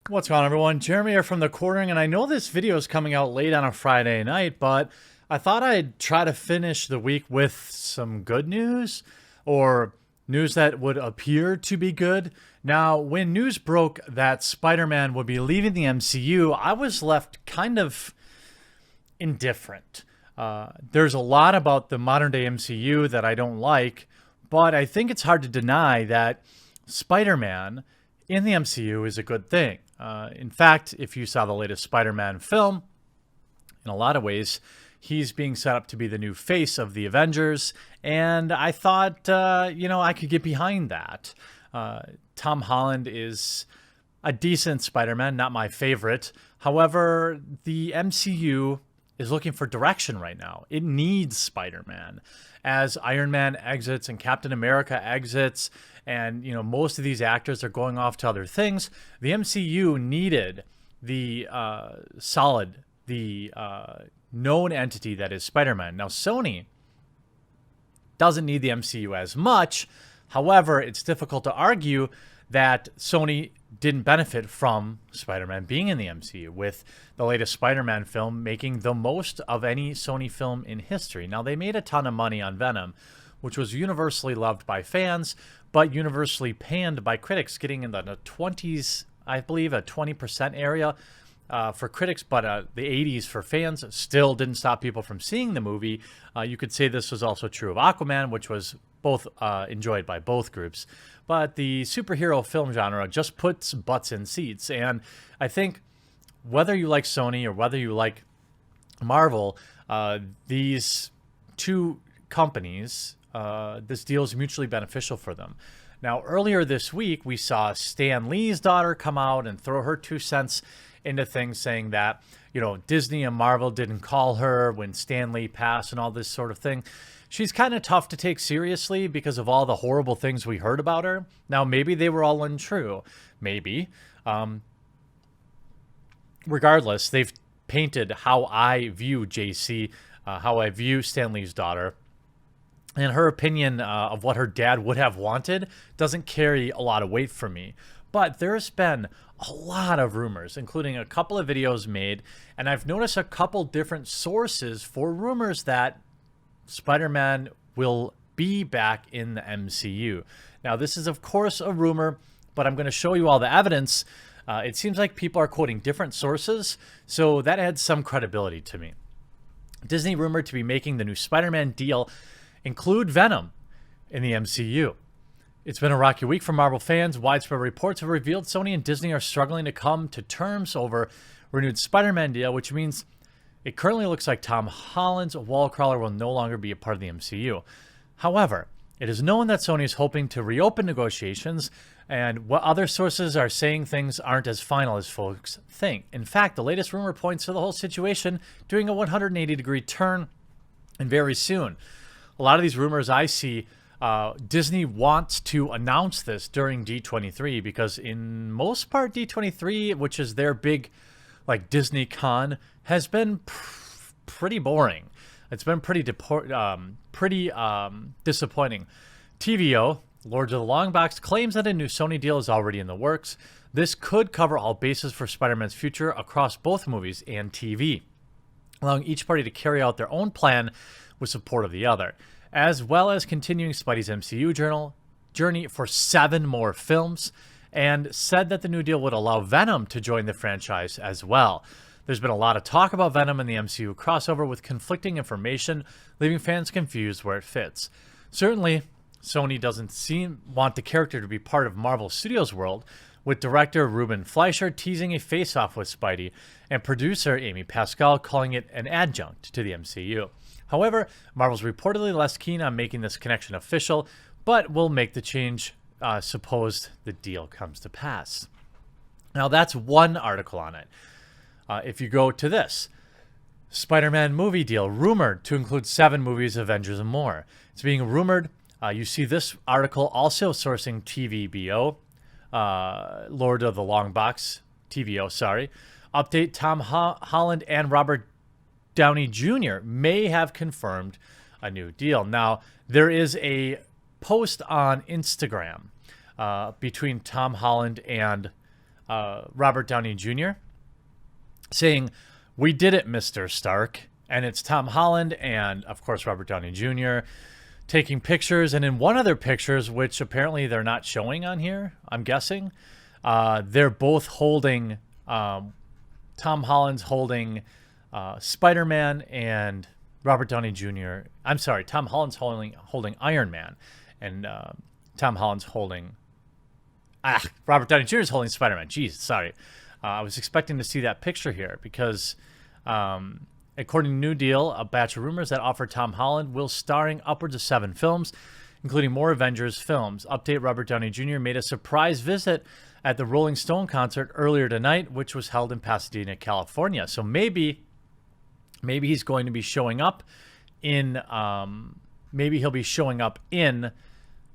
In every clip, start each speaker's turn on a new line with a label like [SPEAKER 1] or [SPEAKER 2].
[SPEAKER 1] What's going on, everyone? Jeremy here from The Quartering, and I know this video is coming out late on a Friday night, but I thought I'd try to finish the week with some good news, or news that would appear to be good. Now, when news broke that Spider-Man would be leaving the MCU, I was left kind of indifferent. There's a lot about the modern-day MCU that I don't like, but I think it's hard to deny that Spider-Man in the MCU is a good thing. In fact, if you saw the latest Spider-Man film, in a lot of ways, he's being set up to be the new face of the Avengers, and I thought, I could get behind that. Tom Holland is a decent Spider-Man, not my favorite. However, the MCU is looking for direction right now. It needs Spider-Man. As Iron Man exits and Captain America exits, and most of these actors are going off to other things, the MCU needed the known entity that is Spider-Man. Now, Sony doesn't need the MCU as much. However, it's difficult to argue that Sony didn't benefit from Spider-Man being in the MCU, with the latest Spider-Man film making the most of any Sony film in history. Now, they made a ton of money on Venom, which was universally loved by fans, but universally panned by critics, getting in the 20s, I believe, a 20% area for critics, but the 80s for fans. Still didn't stop people from seeing the movie. You could say this was also true of Aquaman, which was both enjoyed by both groups. But the superhero film genre just puts butts in seats. And I think whether you like Sony or whether you like Marvel, these two companies, this deal is mutually beneficial for them. Now, earlier this week, we saw Stan Lee's daughter come out and throw her 2 cents into things, saying that, Disney and Marvel didn't call her when Stan Lee passed and all this sort of thing. She's kind of tough to take seriously because of all the horrible things we heard about her. Now, maybe they were all untrue. Maybe. Regardless, they've painted how I view JC, how I view Stan Lee's daughter. And her opinion of what her dad would have wanted doesn't carry a lot of weight for me. But there's been a lot of rumors, including a couple of videos made, and I've noticed a couple different sources for rumors that Spider-Man will be back in the MCU. Now, this is, of course, a rumor, but I'm going to show you all the evidence. It seems like people are quoting different sources, so that adds some credibility to me. Disney rumored to be making the new Spider-Man deal include Venom in the MCU. It's been a rocky week for Marvel fans. Widespread reports have revealed Sony and Disney are struggling to come to terms over renewed Spider-Man deal, which means it currently looks like Tom Holland's Wallcrawler will no longer be a part of the MCU. However, it is known that Sony is hoping to reopen negotiations, and what other sources are saying things aren't as final as folks think. In fact, the latest rumor points to the whole situation doing a 180-degree turn, and very soon. A lot of these rumors I see, Disney wants to announce this during D23 because in most part D23, which is their big Disney Con, has been pretty boring. It's been pretty disappointing. TVO, Lords of the Long Box, claims that a new Sony deal is already in the works. This could cover all bases for Spider-Man's future across both movies and TV, allowing each party to carry out their own plan with support of the other, as well as continuing Spidey's MCU journey for 7 more films, and said that the new deal would allow Venom to join the franchise as well. There's been a lot of talk about Venom and the MCU crossover with conflicting information, leaving fans confused where it fits. Certainly, Sony doesn't want the character to be part of Marvel Studios' world, with director Ruben Fleischer teasing a face-off with Spidey, and producer Amy Pascal calling it an adjunct to the MCU. However, Marvel's reportedly less keen on making this connection official, but will make the change suppose the deal comes to pass. Now, that's one article on it. If you go to this, Spider-Man movie deal, rumored to include 7 movies, Avengers, and more. It's being rumored. You see this article also sourcing TVBO, Lord of the Long Box, TVO, sorry. Update, Tom Holland and Robert Downey Jr. may have confirmed a new deal. Now, there is a post on Instagram between Tom Holland and Robert Downey Jr., saying, "We did it, Mr. Stark." And it's Tom Holland and, of course, Robert Downey Jr. taking pictures. And in one of their pictures, which apparently they're not showing on here, I'm guessing, they're both holding, Tom Holland's holding Spider-Man, and Robert Downey Jr. I'm sorry, Tom Holland's holding Iron Man, and Tom Holland's holding Robert Downey Jr. is holding Spider-Man. Jeez, sorry. I was expecting to see that picture here because, according to New Deal, a batch of rumors that offer Tom Holland will starring upwards of 7 films, including more Avengers films. Update: Robert Downey Jr. made a surprise visit at the Rolling Stone concert earlier tonight, which was held in Pasadena, California. So maybe he's going to be showing up in, maybe he'll be showing up in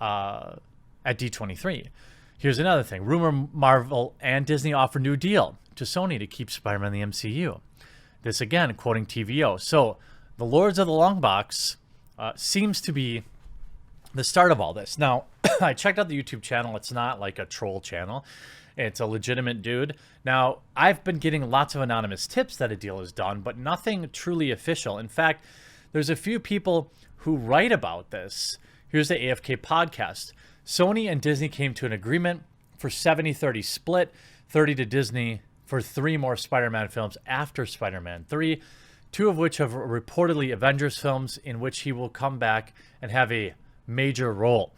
[SPEAKER 1] at D23. Here's another thing. Rumor: Marvel and Disney offer new deal to Sony to keep Spider-Man in the MCU. This again, quoting TVO. So the Lords of the Long Box seems to be the start of all this. Now, I checked out the YouTube channel. It's not like a troll channel. It's a legitimate dude. Now, I've been getting lots of anonymous tips that a deal is done, but nothing truly official. In fact, there's a few people who write about this. Here's the AFK podcast. Sony and Disney came to an agreement for 70-30 split, 30 to Disney for 3 more Spider-Man films after Spider-Man 3, 2 of which have reportedly Avengers films in which he will come back and have a major role.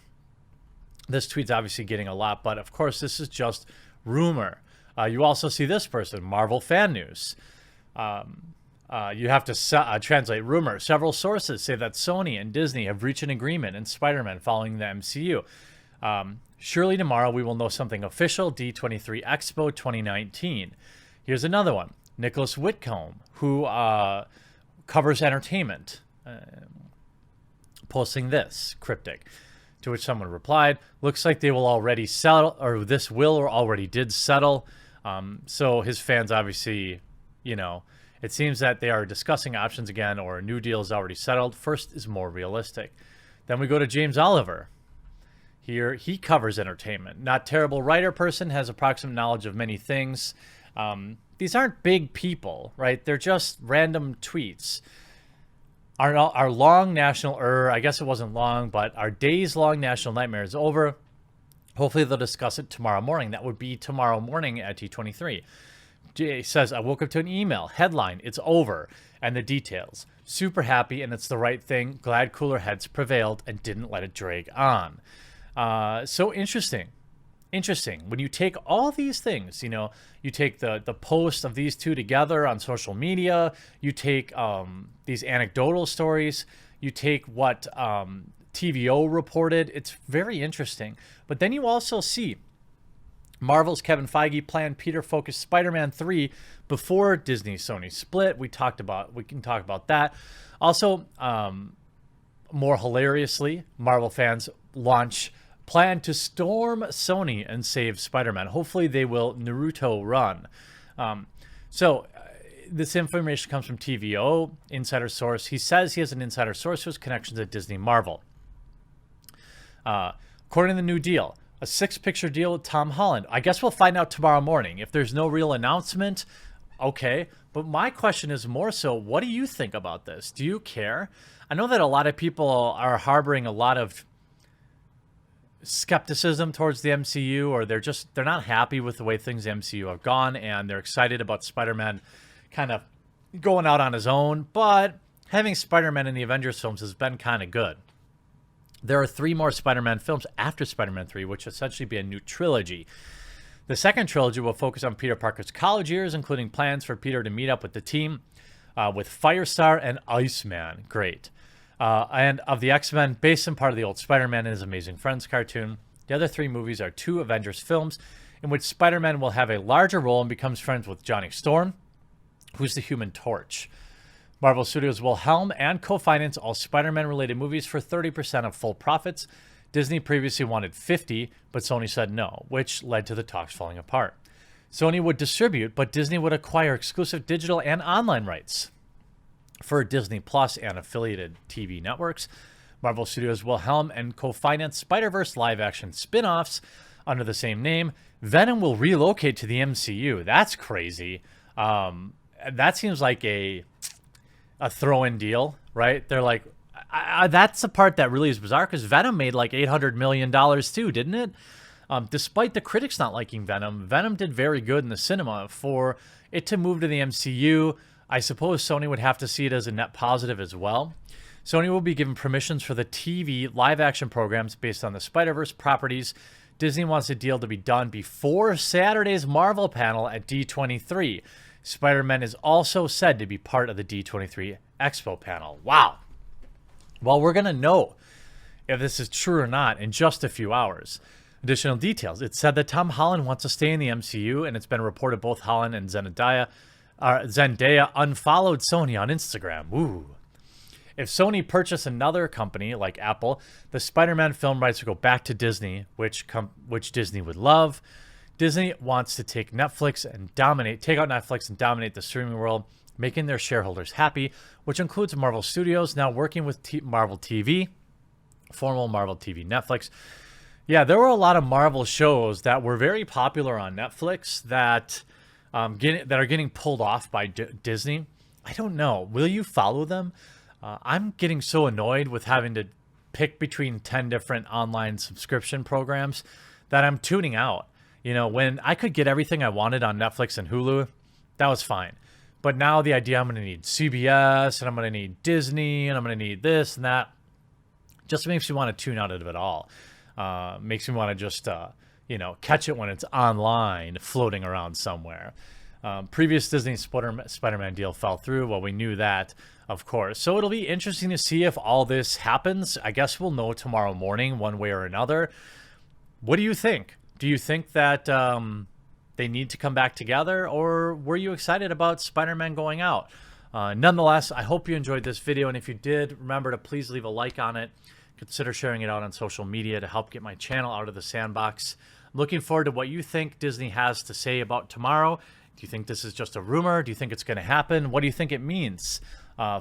[SPEAKER 1] This tweet's obviously getting a lot, but of course this is just rumor. You also see this person, Marvel Fan News. You have to translate rumor. Several sources say that Sony and Disney have reached an agreement in Spider-Man following the MCU. Surely tomorrow we will know something official. D23 Expo 2019. Here's another one. Nicholas Whitcomb, who covers entertainment, posting this cryptic, to which someone replied, "Looks like they will already settle, or this will or already did settle." So his fans obviously, it seems that they are discussing options again, or a new deal is already settled. First is more realistic. Then we go to James Oliver. Here, he covers entertainment. Not terrible writer person, has approximate knowledge of many things. These aren't big people, right? They're just random tweets. Our long national, I guess it wasn't long, but our days-long national nightmare is over. Hopefully they'll discuss it tomorrow morning. That would be tomorrow morning at T23. Jay says, "I woke up to an email. Headline, it's over. And the details. Super happy, and it's the right thing. Glad cooler heads prevailed and didn't let it drag on." So interesting. When you take all these things, you take the post of these two together on social media, you take these anecdotal stories, you take what TVO reported. It's very interesting. But then you also see Marvel's Kevin Feige planned Peter-focused Spider-Man 3 before Disney-Sony split. We can talk about that. Also, more hilariously, Marvel fans plan to storm Sony and save Spider-Man. Hopefully they will Naruto run. This information comes from TVO, insider source. He says he has an insider source whose connections at Disney Marvel. According to the New Deal, a 6-picture deal with Tom Holland. I guess we'll find out tomorrow morning. If there's no real announcement, okay. But my question is more so, what do you think about this? Do you care? I know that a lot of people are harboring a lot of skepticism towards the MCU, or they're not happy with the way things in the MCU have gone, and they're excited about Spider-Man kind of going out on his own. But having Spider-Man in the Avengers films has been kind of good. There are 3 more Spider-Man films after Spider-Man 3, which essentially be a new trilogy. The second trilogy will focus on Peter Parker's college years, including plans for Peter to meet up with the team, with Firestar and Iceman. Great. And of the X-Men, based in part of the old Spider-Man and his Amazing Friends cartoon. The other 3 movies are 2 Avengers films in which Spider-Man will have a larger role and becomes friends with Johnny Storm, who's the Human Torch. Marvel Studios will helm and co-finance all Spider-Man related movies for 30% of full profits. Disney previously wanted 50%, but Sony said no, which led to the talks falling apart. Sony would distribute, but Disney would acquire exclusive digital and online rights for Disney Plus and affiliated TV networks. Marvel Studios will helm and co-finance Spider-Verse live-action spin-offs under the same name. Venom will relocate to the MCU. That's crazy. That seems like a throw-in deal, right? They're like, that's the part that really is bizarre, because Venom made like $800 million too, didn't it? Despite the critics not liking Venom, Venom did very good in the cinema. For it to move to the MCU, I suppose Sony would have to see it as a net positive as well. Sony will be given permissions for the TV live-action programs based on the Spider-Verse properties. Disney wants the deal to be done before Saturday's Marvel panel at D23. Spider-Man is also said to be part of the D23 Expo panel. Wow. Well, we're going to know if this is true or not in just a few hours. Additional details. It's said that Tom Holland wants to stay in the MCU, and it's been reported both Holland and Zendaya unfollowed Sony on Instagram. Ooh. If Sony purchased another company like Apple, the Spider-Man film rights would go back to Disney, which Disney would love. Disney wants to take out Netflix and dominate the streaming world, making their shareholders happy, which includes Marvel Studios, now working with Marvel TV, former Marvel TV Netflix. Yeah, there were a lot of Marvel shows that were very popular on Netflix that are getting pulled off by Disney. I don't know. Will you follow them? I'm getting so annoyed with having to pick between 10 different online subscription programs that I'm tuning out. You know, when I could get everything I wanted on Netflix and Hulu, that was fine. But now the idea I'm going to need CBS, and I'm going to need Disney, and I'm going to need this and that, just makes me want to tune out of it all. Makes me want to just, catch it when it's online, floating around somewhere. Previous Disney Spider-Man deal fell through. Well, we knew that, of course. So it'll be interesting to see if all this happens. I guess we'll know tomorrow morning, one way or another. What do you think? Do you think that they need to come back together, or were you excited about Spider-Man going out? Nonetheless, I hope you enjoyed this video, and if you did, remember to please leave a like on it. Consider sharing it out on social media to help get my channel out of the sandbox. I'm looking forward to what you think Disney has to say about tomorrow. Do you think this is just a rumor? Do you think it's going to happen? What do you think it means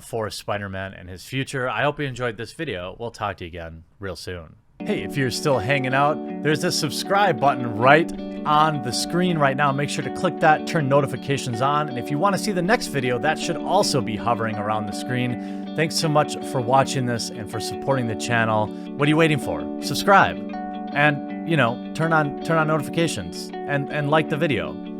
[SPEAKER 1] for Spider-Man and his future? I hope you enjoyed this video. We'll talk to you again real soon. Hey, if you're still hanging out, there's a subscribe button right on the screen right now. Make sure to click that, turn notifications on, and if you want to see the next video, that should also be hovering around the screen. Thanks so much for watching this and for supporting the channel. What are you waiting for? Subscribe and, turn on notifications and like the video.